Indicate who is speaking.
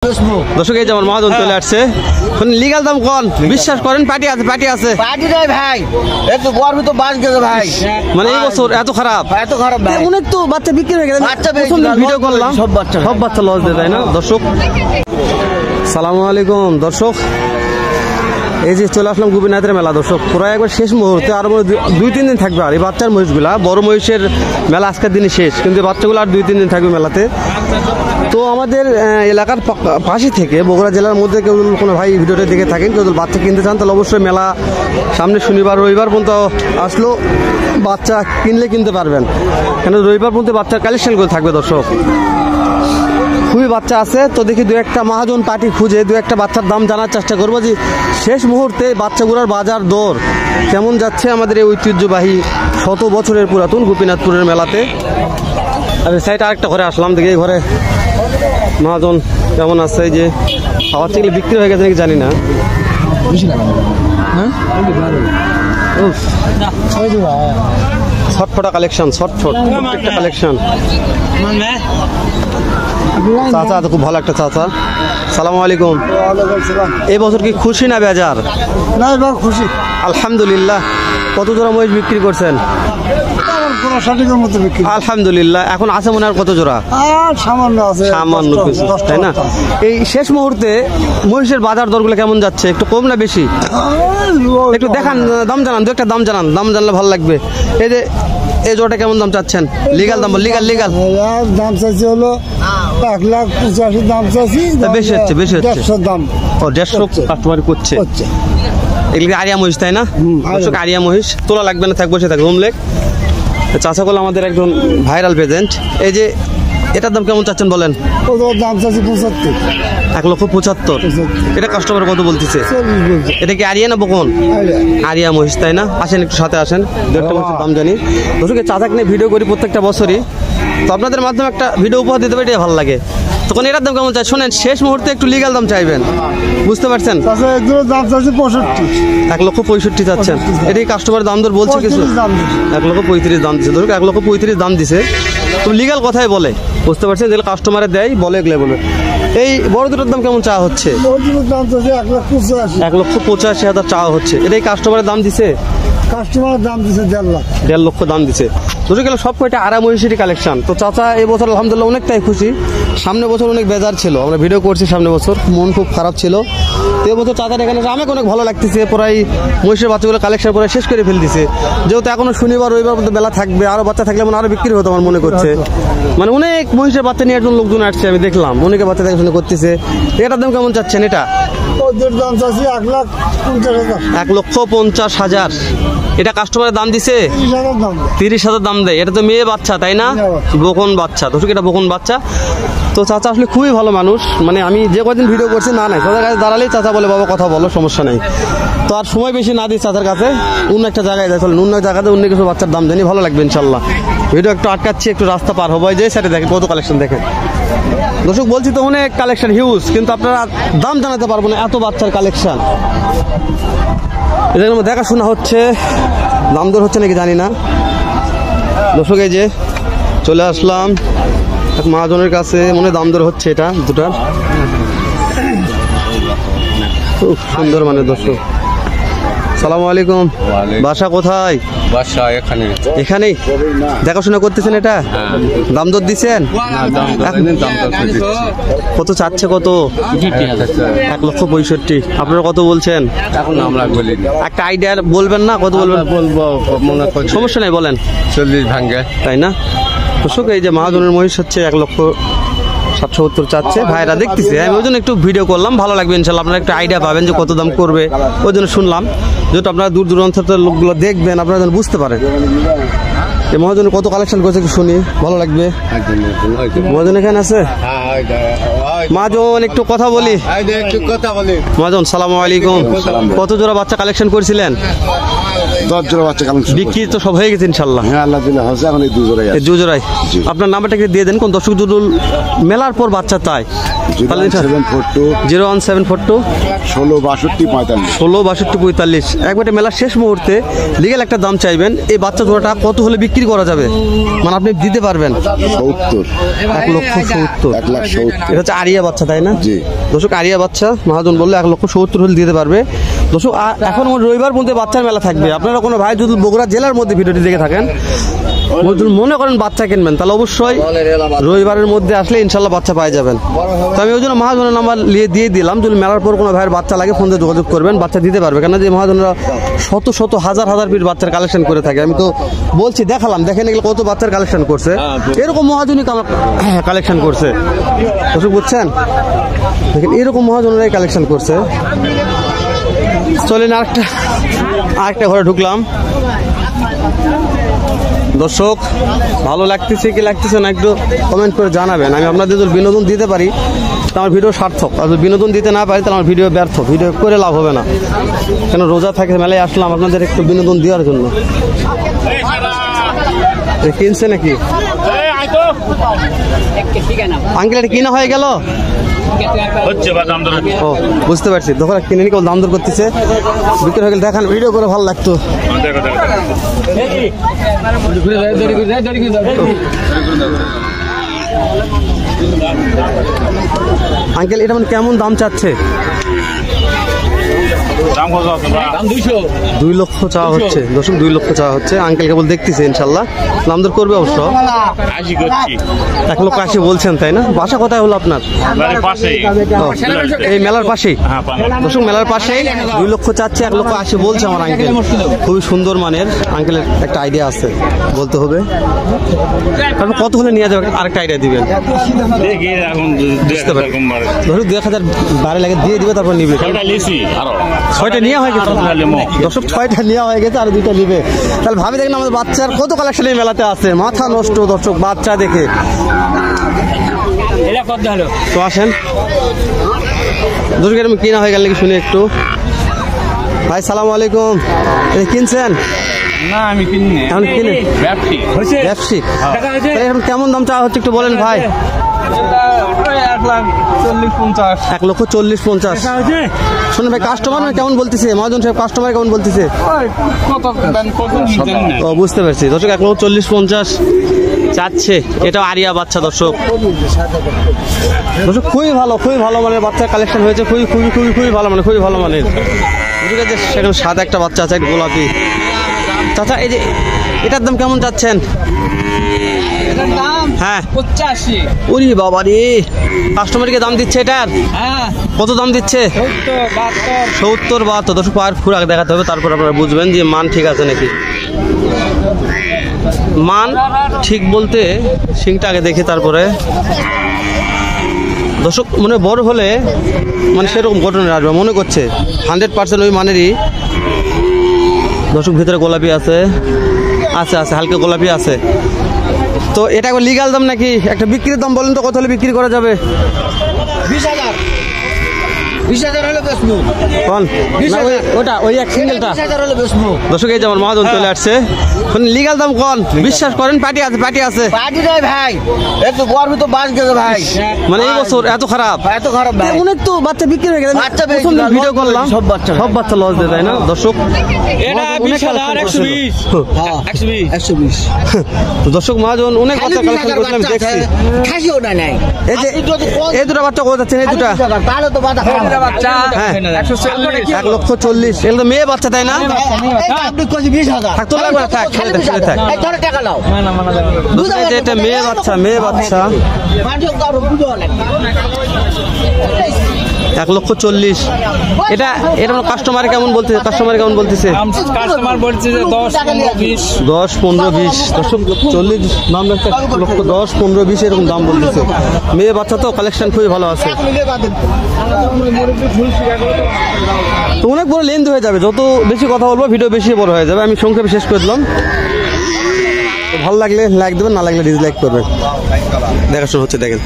Speaker 1: দর্শক এই যেমন মহাজন চলে আসছে লিগাল দাম কোন বিশ্বাস করেন পার্টি আছে
Speaker 2: পার্টি নাই ভাই একটু গরম তো বাজ গেছে ভাই
Speaker 1: মানে এই বছর এত খারাপ
Speaker 2: ভাই
Speaker 1: অনেক তো বাচ্চা বিক্রি হয়ে গেছে
Speaker 2: বাচ্চা
Speaker 1: ভিডিও করলাম সব বাচ্চা লস দেয় তাই না দর্শক সালামু আলাইকুম দর্শক এই যে চলে আসলাম গোপীনাথের মেলা দর্শক প্রায় একবার শেষ মুহূর্তে আর 2-3 দিন থাকবে আর এই বাচ্চার মহিষগুলা বড় মহিষের মেলা আজকের দিনে শেষ কিন্তু বাচ্চাগুলো আর 2-3 দিন থাকবে মেলাতে তো আমাদের এলাকার পাশে থেকে বগুড়া জেলার মধ্যে কেউ কোনো ভাই ভিডিওটা দেখে থাকেন কেউ বাচ্চা কিনতে চান তাহলে অবশ্যই মেলা সামনে শনিবার রবিবার পর্যন্ত আসলো বাচ্চা কিনলে কিনতে পারবেন কেন রবিবার পর্যন্ত বাচ্চার কালেকশন করে থাকবে দর্শক খুবই বাচ্চা আছে তো দেখি দু একটা মহাজন পার্টি খুঁজে দু একটা বাচ্চার দাম জানার চেষ্টা করবো যে শেষ মুহূর্তে বাচ্চাগুলোর বাজার দর কেমন যাচ্ছে আমাদের এই ঐতিহ্যবাহী 100 বছরের পুরাতন গোপীনাথপুরের মেলাতে আমি সাইড আরেকটা ঘরে আসলাম দেখি এই ঘরে মহাজন কেমন আছে এই যে খাবার থেকে বিক্রি হয়ে গেছে নাকি জানি না ছটফটা কালেকশন ছটফট একটা কালেকশন চাচা তো খুব ভালো একটা চাচা সালামু আলাইকুম এই বছর কি খুশি না বেজার
Speaker 2: না খুশি
Speaker 1: আলহামদুলিল্লাহ কত জোড়া মহিষ বিক্রি করছেন আলহামদুলিল্লাহ এখন আছে মনে হয় কত জোড়া সামান্য কিছু তাই না এই শেষ মুহূর্তে মহিষের বাজার দরগুলো কেমন যাচ্ছে একটু কম না বেশি একটু দেখান দাম জানান দু একটা দাম জানান দাম জানলে ভালো লাগবে এই যে এই জোড়াটা কেমন দাম চাচ্ছেন লিগাল দাম লিগাল
Speaker 2: দাম চাইছি হলো 1,85,000 দাম চাইছি
Speaker 1: বেশি হচ্ছে
Speaker 2: দাম
Speaker 1: ও 150 কাস্টমার করছে এগুলো আরিয়া মহিষ তাই না দর্শক আরিয়া মহিষ তোলা লাগবে না থাকবে সে থাকবে হোমলেক চাচা করলে আমাদের একজন ভাইরাল প্রেজেন্ট এই যে এটার দাম কেমন চাচ্ছেন বলেন
Speaker 2: দাম চাচ্ছি
Speaker 1: 1,75,000 এটা কাস্টমার কত বলতেছে এটা কি আরিয়া না বকন আরিয়া মহিষ তাই না আসেন একটু সাথে আসেন দু একটা মহিষের দাম জানি দর্শক চাচাকে নিয়ে ভিডিও করি প্রত্যেকটা বছরই তো আপনাদের মাধ্যমে একটা ভিডিও উপহার দিতে পারি এটা ভালো লাগে তখন এটার দাম কেমন চাই শোনেন শেষ মুহূর্তে একটু লিগাল দাম চাইবেন বুঝতে পারছেন
Speaker 2: দাম চাচ্ছি
Speaker 1: 1,65,000 চাচ্ছেন এটাই কাস্টমার দাম দর বলছে কিছু 1,35,000 দাম দিচ্ছে ধরুন 1,35,000 দাম দিছে তো লিগাল কথাই বলে বুঝতে পারছেন যেগুলো কাস্টমারে দেয় বলে এগুলো বলে এই বড় দুটোর দাম কেমন চাওয়া হচ্ছে
Speaker 2: 1,85,000
Speaker 1: চাওয়া হচ্ছে এটাই কাস্টমারের দাম দিছে
Speaker 2: কাস্টমারের দাম দিছে
Speaker 1: 1.5 লক্ষ দাম দিছে বুঝে গেল সব কয়টা আড়া মহিষেরই কালেকশন তো চাচা এই বছর আলহামদুলিল্লাহ অনেকটাই খুশি সামনে বছর অনেক বেজার ছিল আমরা ভিডিও করছি সামনে বছর মন খুব খারাপ ছিল তো এই বছর চাচার এখানে আমাকে অনেক ভালো লাগতেছে প্রায় মহিষের বাচ্চাগুলো কালেকশন করে শেষ করে ফেলতেছে যেহেতু এখনো শনিবার রবিবার মধ্যে বেলা থাকবে আরো বাচ্চা থাকলে মানে আরো বিক্রি হতো আমার মনে করছে মানে অনেক মহিষের বাচ্চা নিয়ে একজন লোকজন আসছে আমি দেখলাম অনেকে বাচ্চা দেখাশোনা করতেছে এটার দাম কেমন চাচ্ছেন এটা
Speaker 2: দাম চাচ্ছি
Speaker 1: 1,50,000 এটা কাস্টমারের দাম দিছে 30,000 দাম দেয় এটা তো মেয়ে বাচ্চা তাই না বকন বাচ্চা তো এটা বকন বাচ্চা তো চাচা আসলে খুবই ভালো মানুষ মানে আমি যে কদিন ভিডিও করছি না চাচার কাছে দাঁড়ালেই চাচা বলে বাবা কথা বলো সমস্যা নেই তো আর সময় বেশি না দিই চাচার কাছে অন্য একটা জায়গায় যাই চলেন অন্য জায়গাতে অন্য কিছু বাচ্চার দাম জানি ভালো লাগবে ইনশাল্লাহ ভিডিও একটু আটকাচ্ছি একটু রাস্তা পার হবো যে সাইডে দেখেন কত কালেকশন দেখেন দর্শক বলছি তো অনেক কালেকশন হিউজ কিন্তু আপনারা দাম জানাতে পারবো না এত বাচ্চার কালেকশন এদের মধ্যে দেখাশোনা হচ্ছে দাম দর হচ্ছে নাকি জানি না দর্শক এই যে চলে আসলাম এক মহাজনের কাছে মনে দাম দর হচ্ছে এটা দুটার খুব সুন্দর মানে দর্শক সালামু আলাইকুম বাসা কোথায়
Speaker 3: বাসা
Speaker 1: এখানেই দেখাশোনা করতেছেন এটা দাম দর দিচ্ছেন কত চাচ্ছে কত 1,65,000 আপনারা কত বলছেন একটা আইডিয়া বলবেন না কত বলবেন
Speaker 3: বলবো
Speaker 1: সমস্যা নেই বলেন
Speaker 3: 40 ভাঙ্গে
Speaker 1: তাই না দর্শক এই যে মহাজনের মহিষ হচ্ছে 1,70,000 চাচ্ছে ভাইরা দেখতেছে আমি ওই জন্য একটু ভিডিও করলাম ভালো লাগবে ইনশাল্লাহ আপনারা একটু আইডিয়া পাবেন যে কত দাম করবে ওই জন্য শুনলাম যেহেতু আপনারা দূর দূরান্তের লোকগুলো দেখবেন আপনারা যেন বুঝতে পারেন এই মহাজনের কত কালেকশন করেছে একটু শুনি ভালো লাগবে মহাজন এখানে আছে মহাজন একটু কথা বলি
Speaker 3: মহাজন
Speaker 1: সালামু আলাইকুম কত জোড়া বাচ্চা কালেকশন করছিলেন
Speaker 3: 10 জোড়া বাচ্চা কালেকশন
Speaker 1: বিক্রি তো সব হয়ে গেছে ইনশাল্লাহ।
Speaker 3: হ্যাঁ আল্লাহ দিলে হচ্ছে, এখন এই 2 জোড়াই
Speaker 1: এই
Speaker 3: আছে।
Speaker 1: 2 জোড়ায় আপনার নাম্বারটাকে দিয়ে দেন, কোন দর্শক যদি মেলার পর বাচ্চা তাই
Speaker 3: 01742
Speaker 1: 01742
Speaker 3: 166245
Speaker 1: 166245। একবারে মেলার শেষ মুহূর্তে লিগ্যাল একটা দাম চাইবেন, এই বাচ্চা জোড়াটা কত হলে বিক্রি করা যাবে, মানে আপনি দিতে পারবেন?
Speaker 3: 70
Speaker 1: 1,70,000।
Speaker 3: 1,70,000
Speaker 1: এটা হচ্ছে আরিয়া বাচ্চা তাই না?
Speaker 3: জি।
Speaker 1: দর্শক আরিয়া বাচ্চা মহাজন বললে 1,70,000 হলে দিতে পারবে। দর্শক এখন রবিবার মধ্যে বাচ্চার মেলা থাকবে, আপনারা কোনো ভাই যদি বগুড়া জেলার মধ্যে ভিডিওটি দেখে থাকেন, যদি মনে করেন বাচ্চা কিনবেন, তাহলে অবশ্যই রবিবারের মধ্যে আসলে ইনশাল্লাহ বাচ্চা পাই যাবেন। তো আমি ওই জন্য মহাজনের নাম্বার দিয়ে দিলাম, যদি মেলার পর কোনো ভাইয়ের বাচ্চা লাগে ফোন দিয়ে যোগাযোগ করবেন, বাচ্চা দিতে পারবে। কেন যে মহাজনরা শত শত হাজার হাজার পিস বাচ্চার কালেকশন করে থাকে, আমি তো বলছি দেখালাম, দেখেন এগুলো কত বাচ্চার কালেকশন করছে, এরকম মহাজনই কালেকশন করছে। দর্শক বুঝছেন, দেখেন এরকম মহাজনরাই কালেকশন করছে। চলেন আরেকটা ঘরে ঢুকলাম। দর্শক ভালো লাগতেছে কি লাগতেছে না একটু কমেন্ট করে জানাবেন, আমি আপনাদের যদি বিনোদন দিতে পারি তো আমার ভিডিও সার্থক, আর যদি বিনোদন দিতে না পারি তাহলে আমার ভিডিও ব্যর্থ, ভিডিও করে লাভ হবে না। কেন রোজা থাকে, মেলায় আসলাম আপনাদের একটু বিনোদন দেওয়ার জন্য। কিনছে নাকি আঙ্কেল, এটা কিনা হয়ে গেল? ও বুঝতে পারছি, দোকান কিনে নিয়ে দাম দর করতেছে, বিক্রি হয়ে গেলে দেখান, ভিডিও করে ভালো লাগতো। আঙ্কেল এটা মানে কেমন দাম চাচ্ছে? 2 লক্ষ চাওয়া হচ্ছে। দর্শক 2 লক্ষ চাওয়া হচ্ছে, আঙ্কেল কেবল দেখতেছে, ইনশাল্লাহ দাম দর করবে অবশ্য। 1,80,000 বলছেন তাই না? বাসা কোথায় হলো আপনার? এই মেলার পাশেই। দর্শক মেলার পাশেই 2 লক্ষ চাচ্ছে, 1,80,000 বলছে আমার আঙ্কেল। খুবই সুন্দর মানের, আঙ্কেলের একটা আইডিয়া আছে, বলতে হবে। তারপর কত হলে নিয়ে যাবে আরেকটা আইডিয়া দিবেন? ধরুন 2,000 বাড়ি লাগে দিয়ে দিবে, তারপর নিবে। 6টা নেওয়া হয়ে গেছে দর্শক, 6টা নেওয়া হয়ে গেছে, আর 2টা নিবে। তাহলে ভাবি দেখেন আমাদের বাচ্চার কত কালেকশন এই মেলাতে আছে, মাথা নষ্ট দর্শক বাচ্চা দেখে। তো আসেন দর্শক, এরকম কিনা হয়ে গেল নাকি শুনে একটু। ভাই সালামু আলাইকুম, কিনছেন?
Speaker 4: না আমি কিনি
Speaker 1: এখন কিনে ব্যবসায়িক, এখন কেমন দাম চাওয়া হচ্ছে একটু বলেন ভাই? 1,40,50,000। শুনুন ভাই, কাস্টমার কেমন বলতেছে? মহাজন সাহেব কাস্টমার কেমন বলতেছে? ও বুঝতে পারছি দর্শক, 1,40,50,000 চাচ্ছে। এটাও আরিয়া বাচ্চা দর্শক। দর্শক খুবই ভালো মানের বাচ্চার কালেকশন হয়েছে, খুবই ভালো মানে, খুবই ভালো মানের। সেখানে সাদা একটা বাচ্চা আছে, গোলাপি। চাচা এই যে এটার দাম কেমন চাচ্ছেন? হ্যাঁ
Speaker 4: 85।
Speaker 1: ওরে বাবা রে, কাস্টমারকে দাম দিচ্ছে এটার? কত দাম দিচ্ছে? 70-72। দর্শক পায়ের খুরাক দেখাতে হবে, তারপর আপনারা বুঝবেন যে মান ঠিক আছে নাকি। মান ঠিক বলতে শিংটা আগে দেখে তারপরে। দর্শক মনে বড় হলে মানে সেরকম ঘটনা আসবে মনে করছে, 100% ওই মানেরই। দর্শক ভিতরে গোলাপি আছে, হালকা গোলাপি আছে। তো এটা একবার লিগাল দাম নাকি একটা বিক্রির দাম বলেন তো, কত হলে বিক্রি করা যাবে?
Speaker 2: 20,000 হলে বেচবো।
Speaker 1: ওটা ওই এক সিঙ্গেলটা
Speaker 2: 20,000 হলে বেচবো।
Speaker 1: দর্শক এই যে আমার মহাজন চলে আসছে, লিগাল দাম কোন? বিশ্বাস করেন পার্টি আছে
Speaker 2: পার্টি নাই ভাই, একটু গরম তো বাস গেছে ভাই,
Speaker 1: মানে এই বছর এত খারাপ
Speaker 2: ভাই।
Speaker 1: অনেক তো বাচ্চা বিক্রি হয়ে গেছে, ভিডিও করলাম, সব বাচ্চা লস দেয় তাই না দর্শক? তো দর্শক মহাজন অনেক বাচ্চা কালেকশন করছে, আমি দেখছি। এই দুটা বাচ্চা কোথা যাচ্ছেন? এই দুটা হ্যাঁ 1,40,000। এগুলো তো মেয়ে বাচ্চা তাই না? থাকতো লাগবে, থাক এটা মেয়ে বাচ্চা 1,40,000। এটা কাস্টমার কেমন বলতেছে?
Speaker 4: কাস্টমার বলছে যে
Speaker 1: 10-15-20। দর্শক 40 দাম রাখতে 10-15-20 এরকম দাম বলতেছে। মেয়ে বাচ্চা তো কালেকশন খুবই ভালো আছে। তো অনেক বড় লেন্থ হয়ে যাবে, যত বেশি কথা বলবো ভিডিও বেশি বড় হয়ে যাবে। আমি সংক্ষেপে শেষ করে দিলাম। ভালো লাগলে লাইক দেবেন, না লাগলে ডিসলাইক করবেন। দেখাশোনা হচ্ছে দেখেন।